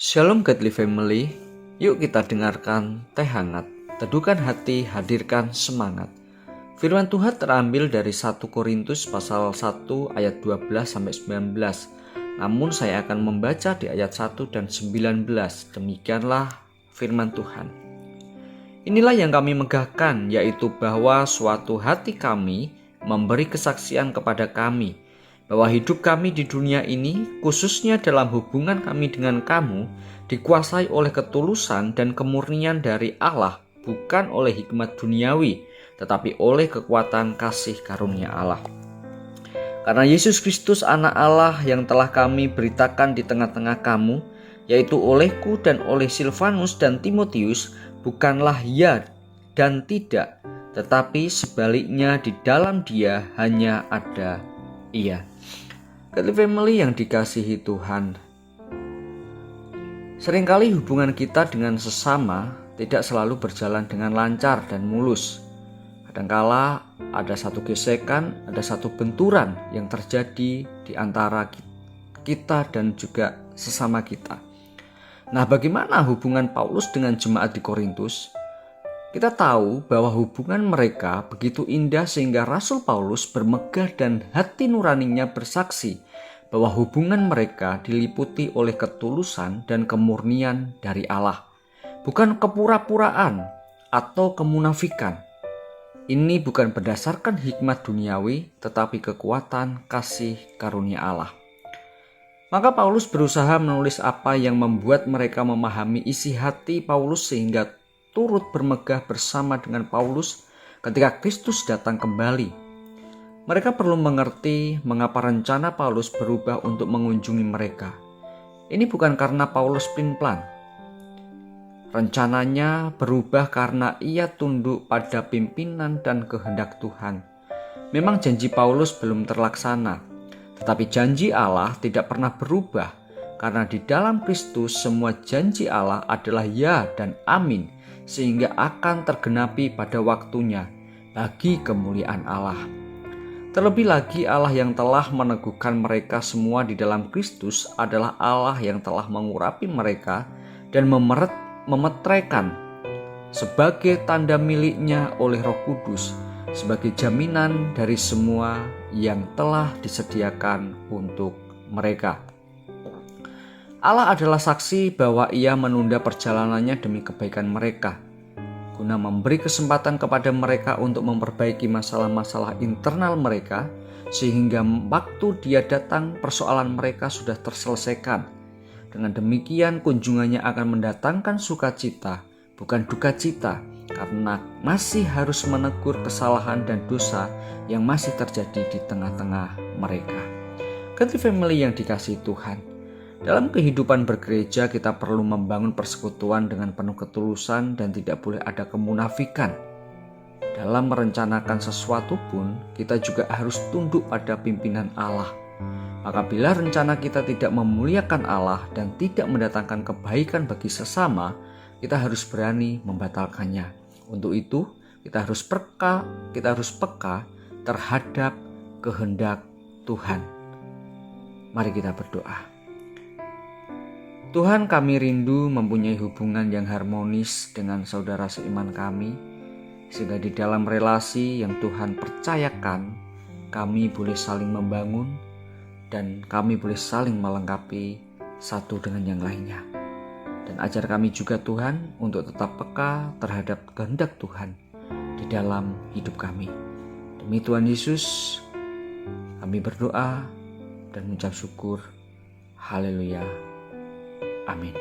Shalom Godly Family, yuk kita dengarkan teh hangat, teduhkan hati, hadirkan semangat. Firman Tuhan terambil dari 1 Korintus pasal 1 ayat 12-19. Namun saya akan membaca di ayat 1 dan 19. Demikianlah firman Tuhan. Inilah yang kami megahkan, yaitu bahwa suatu hati kami memberi kesaksian kepada kami bahwa hidup kami di dunia ini, khususnya dalam hubungan kami dengan kamu, dikuasai oleh ketulusan dan kemurnian dari Allah, bukan oleh hikmat duniawi, tetapi oleh kekuatan kasih karunia Allah. Karena Yesus Kristus anak Allah yang telah kami beritakan di tengah-tengah kamu, yaitu olehku dan oleh Silvanus dan Timotius, bukanlah ya dan tidak, tetapi sebaliknya di dalam dia hanya ada iya. Godly Family yang dikasihi Tuhan, seringkali hubungan kita dengan sesama tidak selalu berjalan dengan lancar dan mulus. Kadangkala ada satu gesekan, ada satu benturan yang terjadi di antara kita dan juga sesama kita. Nah, bagaimana hubungan Paulus dengan jemaat di Korintus? Kita tahu bahwa hubungan mereka begitu indah sehingga Rasul Paulus bermegah dan hati nuraninya bersaksi bahwa hubungan mereka diliputi oleh ketulusan dan kemurnian dari Allah, bukan kepura-puraan atau kemunafikan. Ini bukan berdasarkan hikmat duniawi, tetapi kekuatan kasih karunia Allah. Maka Paulus berusaha menulis apa yang membuat mereka memahami isi hati Paulus sehingga turut bermegah bersama dengan Paulus ketika Kristus datang kembali. Mereka perlu mengerti mengapa rencana Paulus berubah untuk mengunjungi mereka. Ini bukan karena Paulus plan-plan. Rencananya berubah karena ia tunduk pada pimpinan dan kehendak Tuhan. Memang janji Paulus belum terlaksana, tetapi janji Allah tidak pernah berubah karena di dalam Kristus semua janji Allah adalah ya dan amin, sehingga akan tergenapi pada waktunya bagi kemuliaan Allah. Terlebih lagi Allah yang telah meneguhkan mereka semua di dalam Kristus adalah Allah yang telah mengurapi mereka dan memetraikan sebagai tanda miliknya oleh Roh Kudus, sebagai jaminan dari semua yang telah disediakan untuk mereka. Allah adalah saksi bahwa ia menunda perjalanannya demi kebaikan mereka, guna memberi kesempatan kepada mereka untuk memperbaiki masalah-masalah internal mereka, sehingga waktu dia datang persoalan mereka sudah terselesaikan. Dengan demikian kunjungannya akan mendatangkan sukacita, bukan duka cita, karena masih harus menegur kesalahan dan dosa yang masih terjadi di tengah-tengah mereka. Godly Family yang dikasihi Tuhan, dalam kehidupan bergereja kita perlu membangun persekutuan dengan penuh ketulusan dan tidak boleh ada kemunafikan. Dalam merencanakan sesuatu pun kita juga harus tunduk pada pimpinan Allah. Maka bila rencana kita tidak memuliakan Allah dan tidak mendatangkan kebaikan bagi sesama, kita harus berani membatalkannya. Untuk itu kita harus peka terhadap kehendak Tuhan. Mari kita berdoa. Tuhan, kami rindu mempunyai hubungan yang harmonis dengan saudara seiman kami, sehingga di dalam relasi yang Tuhan percayakan, kami boleh saling membangun dan kami boleh saling melengkapi satu dengan yang lainnya. Dan ajar kami juga Tuhan untuk tetap peka terhadap kehendak Tuhan di dalam hidup kami. Demi Tuhan Yesus, kami berdoa dan mengucap syukur. Haleluya. Amin.